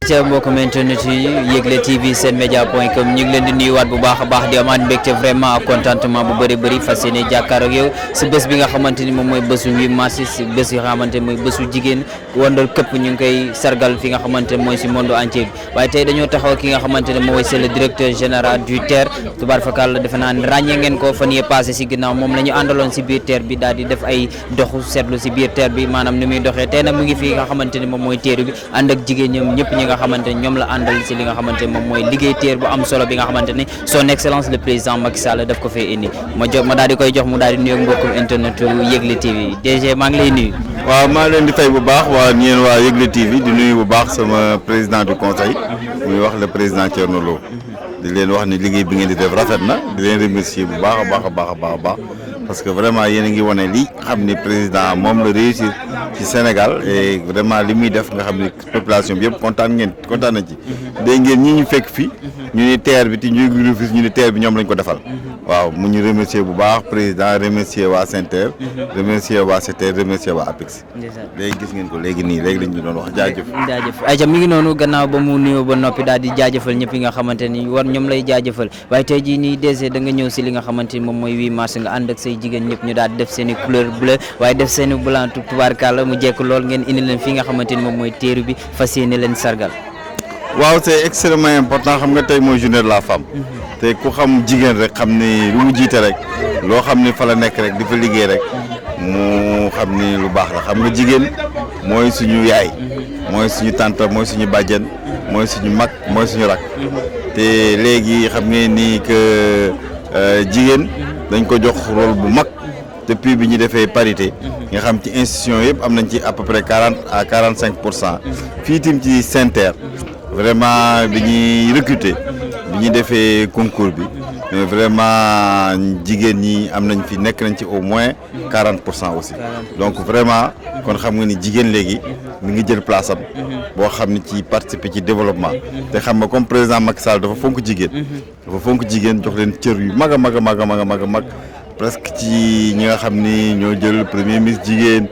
ca mbokkum internet yi Yegle TV senmedia.com ñu ngi leen di nuyuwaat bu baax a baax di amaat mbégte vraiment ak contentement bu bëri fas yéene jàkkaar ak yow si bés bi nga xamante ni moom mooy bésu 8 mars si bés yi nga xamante ni mooy bésu jigéen wandal këpp ñu ngi koy sargal fi nga xamante ne mooy si monde entier bi waaye tey dañoo taxaw ki nga xamante ne mooy c'est le directeur général du TER tubaar fakal defe naa ne ràññee ngeen ko fan yee passé si ginnaaw moom la ñu àndaloon si biir TER bi daal di def ay doxu seetlu si biir TER bi maanaam ni muy doxee tey nag mu ngi fi nga xamante ni moom mooy teeru bi ànd ak jigéen ñoom ñëpp ñi nga xamante ne ñoom la àndal si li nga xamante ne moom mooy liggéey TER bu am solo bi nga xamante ne son excellence le président Macky Sall daf ko fee indi ma daal di koy jox mu daal di nuyu ak mbokkum internet Yegle TV DG maa ngi lay nuyu. waaw maa leen di fay bu baax waa ñeen waa Yegle TV di nuyu bu baax sama président du conseil muy wax le président Thierno Lo di leen wax ni liggéey bi ngeen di def rafet na di leen remercier bu baax a baax parce que vraiment yéen a ngi wane li xam ni président moom la réussir ci Sénégal et vraiment li muy def nga xam ni population bi yëpp kontaan na ci dégg ngeen ñi ñu fekk fii ñu ni TER bi te ñu ni TER bi ñoom lañ ko defal waaw mu ñu remercier bu baax président remercier waa SENTER remercier waa SETER remercier waa APEX léegi gis ngeen ko léegi lañ ñu doon wax jaajëf ayca mi ngi noonu gannaaw ba mu nuyoo ba noppi daal di jaajëfal ñëpp yi nga xamante ni war ñoom lay jaajëfal waaye tey jii nii DG da nga ñëw si li nga xamante ni moom mooy 8 mars nga ànd ak say jigéen ñëpp ñu daal di def seen i couleur bleu waaye def seen i blanc tubaarkàlla mu jekk lool ngeen indi leen fii nga xamante ni moom mooy teeru bi fas yéene leen sargal. waaw c'est extrêmement important xam nga tey mooy journée de la femme te ku xam jigéen rek xam ni lu mu jiite rek loo xam ni fa la nekk rek di fa liggéey rek mu xam ni lu baax la xam nga jigéen mooy suñu yaay mooy suñu tante mooy suñu bàjjen mooy suñu mag mooy suñu rak te léegi xam ngeen ni que jigéen dañ ko jox rôle bu mag depuis bi ñu defee parité nga xam ci institution yëpp am nañ ci à peu près 40 à 45% fii tim ci SENTER vraiment bi ñuy recruter bi ñu defee concours bi mais vraiment jigéen ñi am nañ fi nekk nañ ci au moins 40% aussi donc vraiment kon xam nga ni jigéen léegi mi ngi jël place am boo xam ni ci participer ci développement te xam nga comme président Macky Sall dafa fonk jigéen jox leen cër yu mag a mag presque ci ñi nga xam ni ñoo jël premier ministre jigéen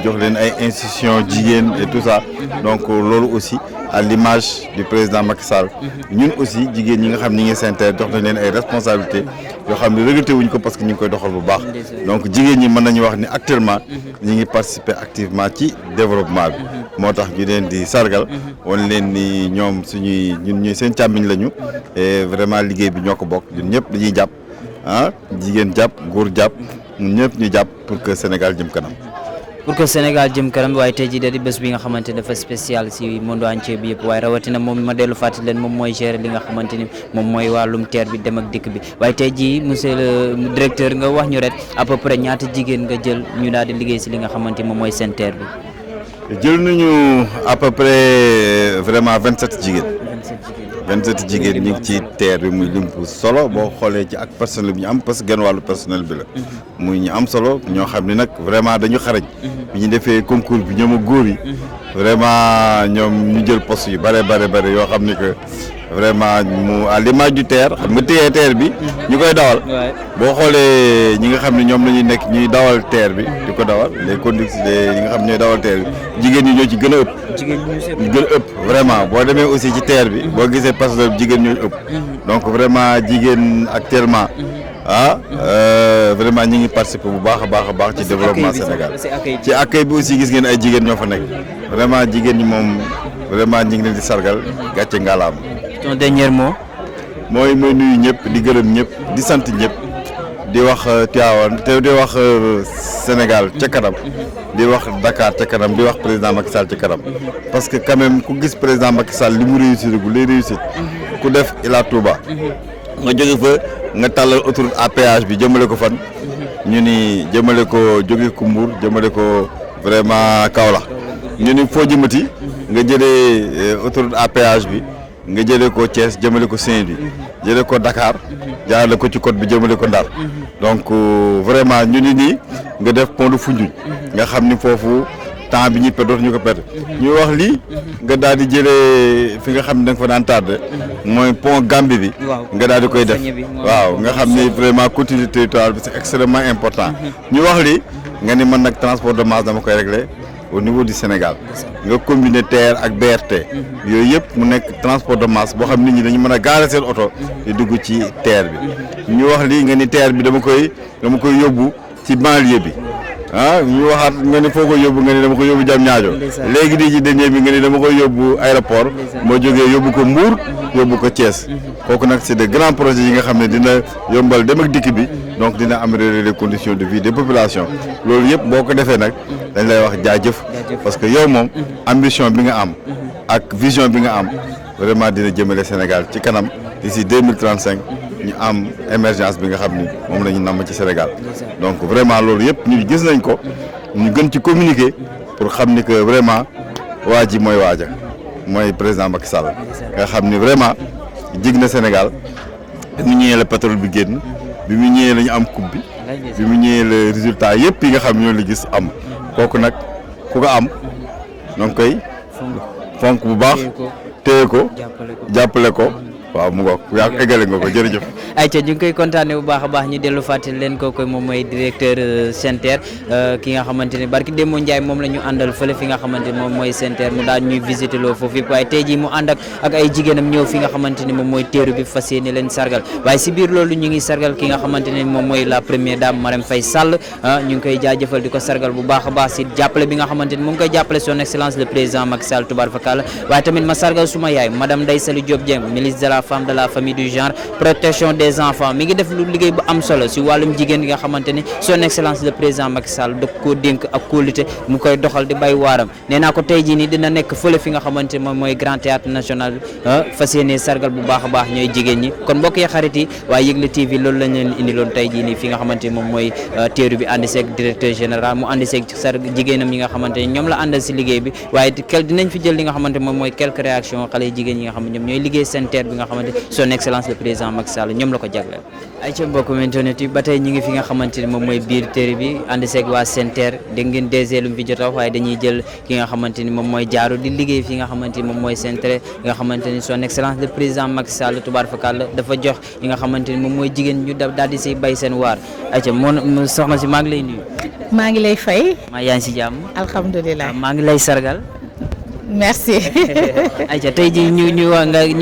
jox leen ay institutions jigéen et tout ça donc loolu aussi à l'image du président Macky Sall ñun aussi jigéen ñi nga xam ni ngi SENTER jox nañ leen ay responsabilités yoo xam ne regretté wuñ ko parce que ñu ngi koy doxal bu baax donc jigéen ñi mën nañu wax ni actuellement ñi ngi participer activement ci développement bi moo tax ñu leen di sargal wan leen ni ñoom ñun seen càmmiñ lañu et vraiment liggéey bi ñoo ko bokk ñun ñëpp dañuy jàpp jigéen jàpp góor jàpp ñun ñëpp ñu jàpp pour que Sénégal jëm kanam. pour que Sénégal jëm kanam waaye tey jii da di bés bi nga xamante ne dafa spécial si monde entier bi yëpp waaye rawatina moom ma dellu fàttali leen moom mooy gérer li nga xamante ni moom mooy wàllum TER bi dem ak dikk bi waaye tey jii monsieur le directeur nga wax ñu rek à peu près ñaata jigéen nga jël ñu daal di liggéey si li nga xamante ni moom mooy seen TER bi. jël nañu à peu près vraiment 27 jigéen. 27 jigéen ñi ngi ci TER bi muy lim bu solo boo xoolee ci ak personnel bi ñu am parce que genn wàllu personnel bi la muy ñu am solo ñoo xam ni nag vraiment dañu xarañ bi ñu defee concours bi ñoom a góor yi vraiment ñoom ñu jël poste yu bare yoo xam ni que vraiment mu à l'image du TER xam nga téye TER bi ñu koy dawal boo xoolee ñi nga xam ne ñoom la ñuy nekk ñuy dawal TER bi di ko dawal les conducteurs ñi nga xam ñooy dawal TER bi jigéen ñi ñoo ci gën a ëpp ñu gën a ëpp vraiment boo demee aussi ci TER bi boo gisee personnel bi jigéen ñoo ëpp donc vraiment jigéen actuellement vraiment ñi ngi participer bu baax a baax ci développement Sénégal ci accueil bi aussi gis ngeen ay jigéen ñoo fa nekk vraiment jigéen ñi moom vraiment ñi ngi leen di sargal gàcce ngalaam. ton dernier mot. mooy nuyu ñëpp di gërëm ñëpp di sant ñëpp di wax Tivaouane te di wax Sénégal ca kanam di wax Dakar ca kanam di wax président Macky Sall ca kanam parce que quand même ku gis président Macky Sall li mu réussir gu lay réussir ku def Ila Touba nga jóge fa nga tàllal autoroute à péage bi jëmale ko fan ñu ni jëmale ko jóge ko Mbour jëmale ko vraiment Kaolack ñu ni foo jëmati nga jëlee autoroute à péage bi nga jëlee ko Thiès jëmale ko Saint-Louis jëlee ko Dakar jaarale ko ci côte bi jëmale ko Ndar donc vraiment ñu ni nii nga def pont de Foundiougne nga xam ni foofu temps bi ñuy perdre dootuñu ko perdre ñu wax lii nga daal di jëlee fi nga xam ne da nga fa daan tardé mooy pont Gambie bi nga daal di koy def waaw nga xam ni vraiment continuité territoriale bi c'est extrêmement important ñu wax lii nga ni man nag transport de masse dama koy régler au niveau du Sénégal nga combiner TER ak BRT yooyu yëpp mu nekk transport de masse boo xam nit ñi dañu mën a gaare seen oto di dugg ci TER bi ñu wax lii nga ni TER bi dama koy yóbbu ci banlieue bi ñu waxaat nga ni foo koy yóbbu nga ni dama koy yóbbu Diamniadio léegi di ci dernier bi nga ni dama koy yóbbu aéroport moo jógee yóbbu ko Mbour yóbbu ko Thiès kooku nag c'est de grands projets yi nga xam ne dina yombal dem ak dikk bi donc dina améliorer les conditions de vie des populations loolu yëpp boo ko defee nag dañ lay wax jaajëf parce que yow moom ambition bi nga am ak vision bi nga am vraiment dina jëmale Sénégal ci kanam d'ici 2035 ñu am émergence bi nga xam ni moom la ñu namm ci Sénégal donc vraiment loolu yëpp ñu gis nañ ko ñu gën ci communiquer pour xam ni que vraiment waa ji mooy waaja mooy président Macky Sall nga xam ni vraiment jig na Sénégal bi mu ñëwee la pétrole bi génn bi mu ñëwee la ñu am coupe bi mu ñëwee le résultat yëpp yi nga xam ñoo la gis am kooku nag ku ko am donc koy fonk bu baax téye ko jàppale ko waaw mu ngoog yaa eggale nga ko jërëjëf. ayca ñu ngi koy kontaanee bu baax a baax ñu dellu fàttali leen kooku moom mooy directeur SENTER ki nga xamante ni barki Demba Ndiaye moom la ñu àndal fële fi nga xamante ni moom mooy SENTER mu daal ñuy visiter loo foofu yëpp waaye tey jii mu ànd ak ay jigéenam ñëw fi nga xamante ni moom mooy teeru bi fas yéene leen sargal waaye si biir loolu ñu ngi sargal ki nga xamante ni moom mooy la première dame Marème Faye Sall ñu ngi koy jaajëfal di ko sargal bu baax a baax si jàppale bi nga xamante ni mu ngi koy jàppale son excellence le président Macky Sall tubaarfakala waaye tamit ma sargal suma yaay madame Ndeye Saly Diop Dieng ministre de la femme de la famille du genre protection des enfants mi ngi def lu liggéey bu am solo si wàllum jigéen gi nga xamante ni son excellence le président Macky Sall da koo dénk ak kóolute mu koy doxal di bay waaram nee naa ko tey jii nii dina nekk fële fi nga xamante ni moom mooy grand théâtre national fas yéene sargal bu baax a baax ñooy jigéen ñi kon mbokk yi xarit yi waaye Yegle TV loolu lañ leen indiloon tey jii nii fi nga xamante ni moom mooy teeru bi ànd seeg directeur général mu ànd seeg jigéenam yi nga xamante ni ñoom la àndal si liggéey bi waaye dinañ fi jël li nga xamante ni moom mooy quelques réactions xale jigéen yi nga xam ne ñoom ñooy liggéey SENTER bi nga xamante son excellence le président Macky Sall ñoom la ko jagleel ay ca mbokk internet yi ba tey ñi ngi fi nga xamante ni moom mooy biir téere bi ànd seeg waa SENTER dégg ngeen DG lu mu fi jot a wax waaye dañuy jël ki nga xamante ni moom mooy jaaru di liggéey fi nga xamante ni moom mooy SENTER nga xamante ni son excellence le président Macky Sall tubaarfakàlla dafa jox yi nga xamante ni moom mooy jigéen ñu daal di si bay seen waar ay ca moo soxna si maa ngi lay nuyu. maa ngi lay fay. maa yaa ngi si jàmm. alhamdulilah maa ngi lay sargal. merci. ayca tey jii ñu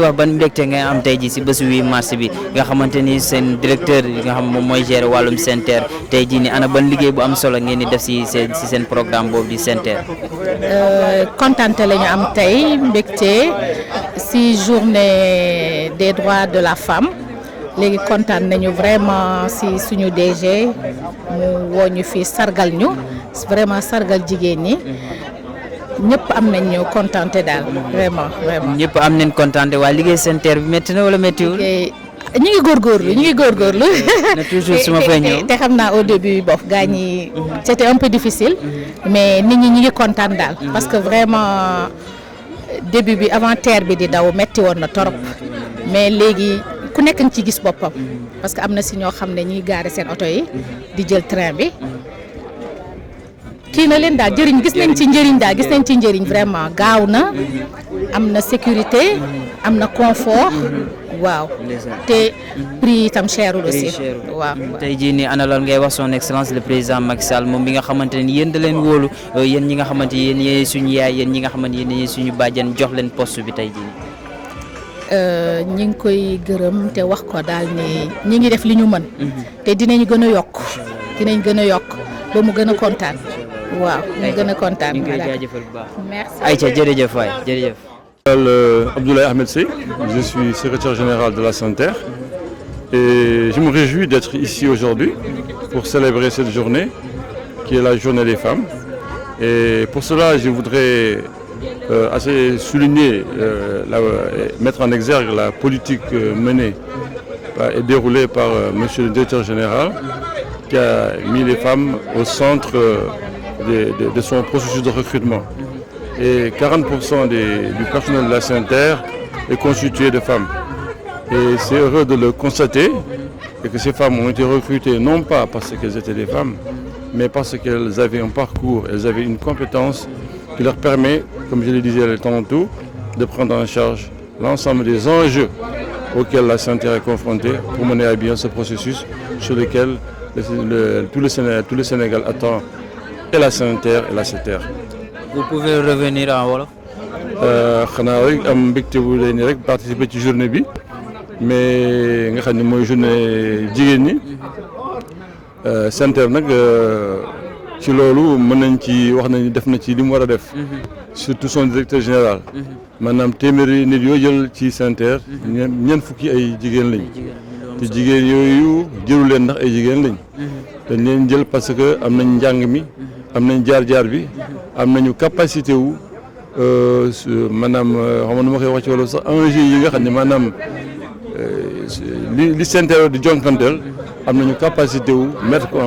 wax ban mbégte nga am tey jii si bésu 8 mars bi nga xamante ni seen directeur yi nga xam moom mooy gérer wàllum SENTER tey jii ni ana ban liggéey bu am solo ngeen di def si seen programme boobu di SENTER. kontante la ñu am tey mbégte si journée des droits de la femme léegi kontaan nañu vraiment si suñu DG mu woo ñu fii sargal ñu vraiment sargal jigéen ñi. ñëpp am nañ ñëw contenté daal vraiment. ñëpp am nañ contenté waaye liggéey SENTER bi métti na wala méttiwul. ñu ngi góorgóorlu. na toujours su ma fay ñëw te xam naa au début bof gaa ñi c'était un peu difficile mais nit ñi ngi kontaan daal parce que vraiment début bi avant TER bi di daw métti woon na torop mais léegi ku nekk nga ci gis boppam parce que am na si ñoo xam ne ñi gaare seen oto yi di jël train bi. kii na leen daal jëriñ gis nañ ci njëriñ vraiment gaaw na am na sécurité am na confort waaw te prix itam cherul aussi waaw. tey jii nii ana loolu ngay wax son excellence le président Macky Sall moom bi nga xamante ne yéen da leen wóolu yéen ñi nga xamante yéen yéen suñu yaay yéen ñi nga xamante yéen suñu bàjjen jox leen poste bi tey jii nii. ñi ngi koy gërëm te wax ko daal ni ñi ngi def li ñu mën te dinañ gën a yokk ba mu gën a kontaan. waaw ñu gën a kontaan. ñu ngi koy jaajëfal bu baax. merci. ayca jërëjëf waay jërëjëf. Abdoulaye Ahmed Sey, je suis secrétaire général de la SENTER et je me réjouis d'être ici aujourd'hui pour célébrer cette journée qui est la journée des femmes. Et pour cela, je voudrais assez souligner, mettre en exergue la politique menée et déroulée par monsieur le directeur général qui a mis les femmes au centre de son processus de recrutement. Et 40% du personnel de la SENTER est constitué de femmes. Et c'est heureux de le constater et que ces femmes ont été recrutées non pas parce qu'elles étaient des femmes, mais parce qu'elles avaient un parcours, elles avaient une compétence qui leur permet, comme je le disais tantôt, de prendre en charge l'ensemble des enjeux auxquels la SENTER est confrontée pour mener à bien ce processus sur lequel tout le Sénégal attend et la SENTER et la SETER. Vous pouvez revenir en wolof. xanaa rek am mbégte bu lay ni rek participer ci journée bi mais nga xam ne mooy journée jigéen ñi SENTER nag ci loolu mën nañ ci wax nañ def na ci li mu war a def. surtout son directeur général. maanaam téeméeri nit yoo jël ci SENTER ñeent fukki ay jigéen lañ. te jigéen yooyu jëlu leen ndax ay jigéen lañ. dañ leen jël parce que am nañ njàng mi. am nañ jaar-jaar bi. am nañu capacité wu. maanaam xam nga nu ma koy wax ci wàllu sax enjeu yi nga xam ne maanaam li SENTER di jonkanteel am nañu capacité wu mettre ko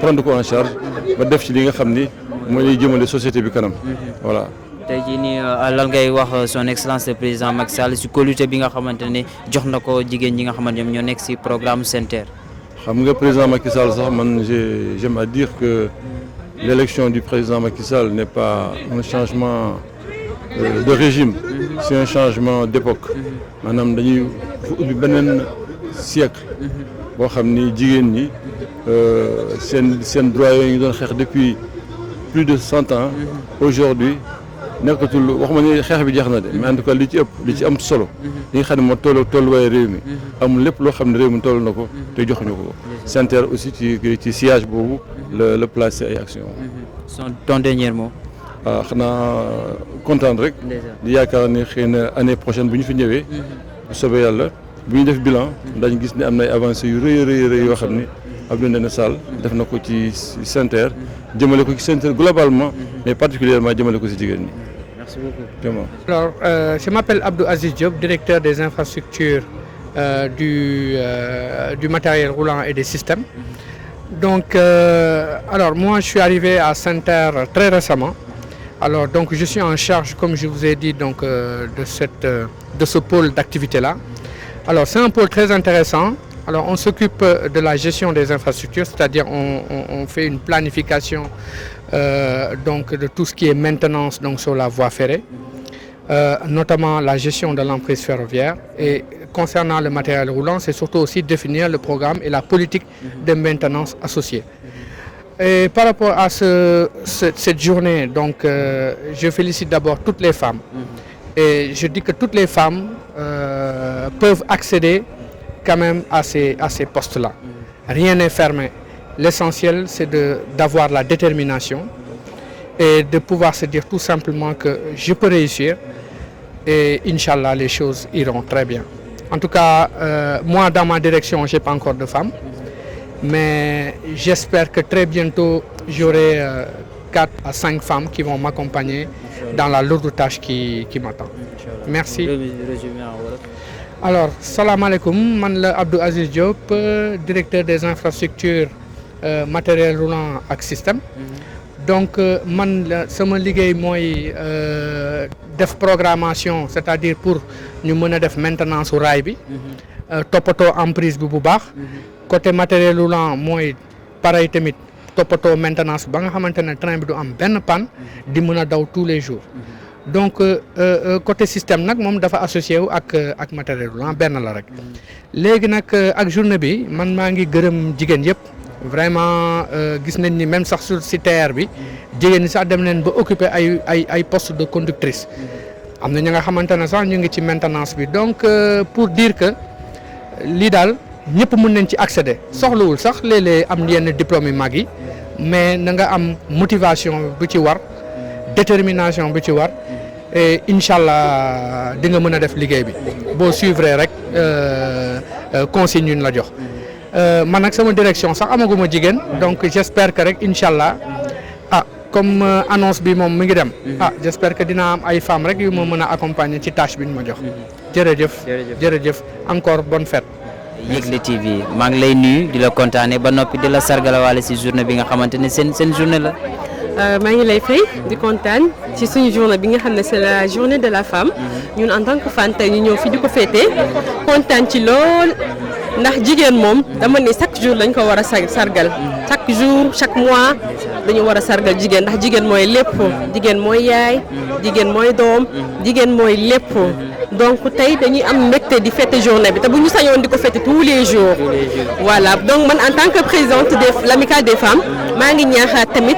prendre ko en charge ba def ci li nga xam ni mooy lay jëmale société bi kanam voilà. tey jii nii lan ngay wax son excellence le président Macky Sall si kóolute bi nga xamante ne jox na ko jigéen ñi nga xamante ñoom ñoo nekk si programme SENTER. xam nga président Macky Sall sax man j'aime à dire que l'élection du président Macky Sall n'est pas un changement de régime, c'est un changement d'époque. maanaam dañuy ubbi beneen siècle boo xam ni jigéen ñi seen droit yooyu ñu doon xeex depuis plus de 100 ans aujourd'hui nekkatul waxuma ni xeex bi jeex na de mais en tout cas li ci ëpp li ci am solo li nga xam ne moo tolluwaay réew mi amul lépp loo xam ne réew mi toll na ko te joxuñu ko SENTER aussi ci siège boobu la placé ay action ton dernier mot. waaw xanaa kontaan rek di yaakaar ni xëy na année prochaine bu ñu fi ñëwee bu soobee yàlla bu ñu def bilan dañ gis ne am na ay avancées yu rëy yoo xam ni Abdou Ndéné Sall def na ko ci SENTER jëmale ko ci SENTER globalement mais particulièrement jëmale ko ci jigéen ñi. Merci beaucoup. Vraiment. Alors, je m'appelle Abdou Aziz Diop, directeur des infrastructures du matériel roulant et des systèmes. Donc, alors moi je suis arrivé à SENTER très récemment. Alors donc je suis en charge, comme je vous ai dit, donc de ce pôle d'activité-là. Alors c'est un pôle très intéressant. Alors on s'occupe de la gestion des infrastructures, c'est-à-dire on fait une planification donc de tout ce qui est maintenance donc sur la voie ferrée, notamment la gestion de l'emprise ferroviaire. Et concernant le matériel roulant, c'est surtout aussi définir le programme et la politique de maintenance associée. Et par rapport à cette journée, donc, je félicite d'abord toutes les femmes. Et je dis que toutes les femmes peuvent accéder quand même à ces postes-là. Rien n'est fermé. L'essentiel, c'est d'avoir la détermination et de pouvoir se dire tout simplement que je peux réussir. Et Inch'Allah, les choses iront très bien. En tout cas, moi, dans ma direction, je n'ai pas encore de femmes. Mais j'espère que très bientôt, j'aurai 4 à 5 femmes qui vont m'accompagner dans la lourde tâche qui m'attend. Merci. Alors, salam alaikum, man la Abdou Aziz Diop, directeur des infrastructures matériel roulant ak système. Donc, man la sama liggéey mooy def programmation, c'est-à-dire pour ñu mën a def maintenance su raay bi, toppatoo emprise bi bu baax. Côté matériel roulant mooy pareil tamit toppatoo maintenance ba nga xamante ne train bi du am benn panne di mën a daw tous les jours. Donc côté système nag moom dafa associé wu ak matériel roulant benn la rek. léegi nag ak journée bi man maa ngi gërëm jigéen yëpp vraiment gis nañ ni même sax si TER bi jigéen ñi sax dem nañ ba occuper ay poste de conductrice. am na ñi nga xamante ne sax ñu ngi ci maintenance bi donc pour dire que lii daal. ñëpp mën nañ ci accéder soxlawul sax léeg-léeg am yenn diplôme yu mag yi mais na nga am motivation bu ci war détermination bu ci war et incha allah di nga mën a def liggéey bi boo suivre rek consigne ñu la jox. man nag sama direction sax amaguma jigéen donc j'espère que rek incha allah comme annonce bi moom mi ngi dem. j'espère que dina am ay femmes rek yu ma mën a accompagner ci tâche bi ñu ma jox. jërëjëf encore bonne fête. Yegle TV maa ngi lay nuyu di la kontaane ba noppi di la sargalawaale si journée bi nga xamante ne seen journée la. maa ngi lay fay di kontaan ci suñu journée bi nga xam ne c'est la journée de la femme ñun en tant que femme tey ñu ñëw fi di ko féetee kontaan ci lool ndax jigéen moom dama ne chaque jour lañ ko war a sargal chaque jour chaque mois dañu war a sargal jigéen ndax jigéen mooy lépp jigéen mooy yaay jigéen mooy doom jigéen mooy lépp donc tey dañuy am mbégte di fêter journée bi te bu ñu sañoon di ko fêter tous les jours voilà donc man en tant que présidente de l'amicale des femmes maa ngi ñaaxaat tamit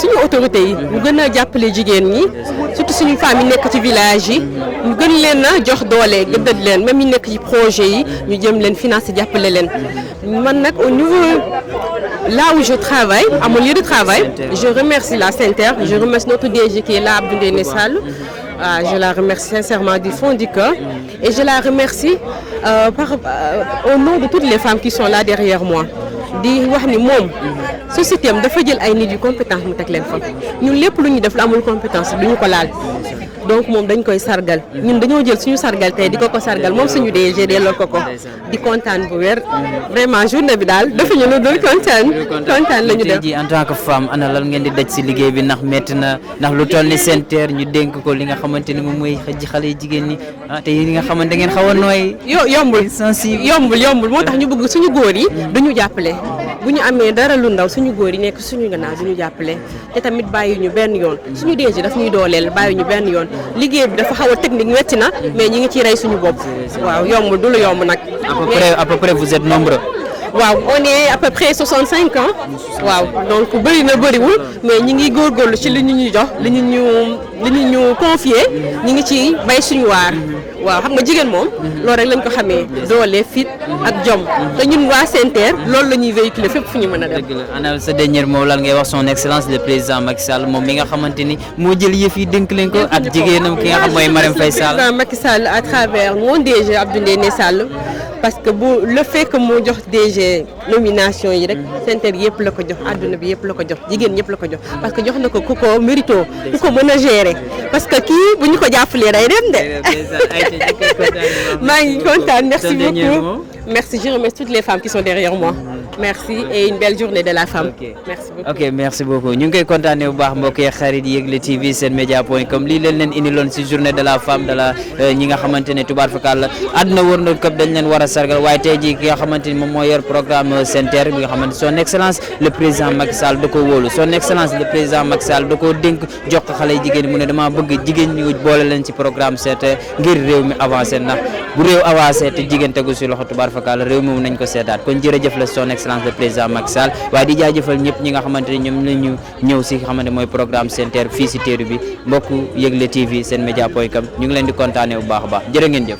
suñu autorités yi ñu gën a jàppale jigéen ñi surtout suñu femmes yi nekk ci village yi ñu gën leen a jox doole gëddal leen même ñu nekk ci projet yi ñu jëm leen financer jàppale leen man nag au niveau là où je travaille à mon lieu de travail je remercie la Sen'Terre, je remercie notre DG qui est là Abdou Ndéné Sall. Je la remercie sincèrement du fond du cœur et je la remercie au nom de toutes les femmes qui sont là derrière moi di wax ni moom société am dafa jël ay nit yu compétence mu teg leen fa ñun lépp lu ñu def lu amul compétence du ñu ko laal donc moom dañ koy sargal ñun dañoo jël suñu sargal tey di ko sargal moom suñu DG delloo ko di kontaan bu wér vraiment journée bi daal dafa ñu lu dul kontaan la ñu def. ji en tant que femme ana lan ngeen di daj si liggéey bi ndax métti na ndax lu toll ni Sen'Terre ñu dénk ko li nga xamante ni moom mooy xëj xale yi jigéen ñi te yéen ñi nga xamante da ngeen xaw a nooy. yombul moo tax ñu bëgg suñu góor yi duñu jàppale bu ñu amee dara lu ndaw suñu góor yi nekk suñu gannaaw duñu jàppale te tamit bàyyi ñu benn yoon suñu DG daf ñuy dooleel bàyyi ñu benn yoon liggéey bi dafa xaw a technique metti na mais ñi ngi ciy rey suñu bopp waaw yombul du la yomb nag. à peu près vous êtes nombreux. waaw on est à peu près 65 ans waaw donc bëri na bëriwul mais ñi ngi góorgóorlu ci li ñu ñu jox li ñu confié ñi ngi ci bay suñu waar waaw xam nga jigéen moom loolu rek lañ ko xamee doole fit ak jom te ñun waa Sen'Terre loolu la ñuy véhiculer fépp fu ñu mën a dem. ana sa dernier mot lan ngay wax son excellence le président Macky Sall moom mi nga xamante ni moo jël yëf yi dénk leen ko ak jigéenam ki nga xam mooy Marème Faye Sall. président Macky Sall à travers mon DG Abdou Ndéné Sall parce que le fait que mu jox DG nomination yi rek Sen'Terre yëpp la ko jox àdduna bi yëpp la ko jox jigéen ñëpp la ko jox parce que jox na ko ku ko mérito ku ko mën a gérer parce que kii bu ñu ko jàppalee day dem de. maa ngi kontaan merci beaucoup merci je remercie toutes les femmes qui sont derrière moi merci et une belle journée de la femme. merci beaucoup ok merci beaucoup ñu ngi koy kontaanee bu baax mbokk yi xarit Yegle TV senmedia.com lii leen indiloon si journée de la femme de la ñi nga xamante ne tubaar fakal la àdduna wër na këpp dañ leen war a sargal waaye tey jii ki nga xamante ni moom moo yor programme Sen'Terre bi nga xamante son excellence le président Macky Sall da ko wóolu son excellence le président Macky Sall da koo dénk jox ko xale jigéen mu ne dama bëgg jigéen ñu boole leen ci programme Sen'Terre ngir réew mi avancé ndax bu réew avancé te jigéen tegu si loxo tubaar fakal réew moom nañ ko seetaat kon jërëjëf la son excellence le président Macky Sall waaye di jaajëfal ñëpp ñi nga xamante ne ñoom la ñu ñëw si nga xamante mooy programme Sen'Terre fii si teeru bi mbokku Yegle TV senmedia.com ñu ngi leen di kontaanee bu baax a baax jërë ngeen jëf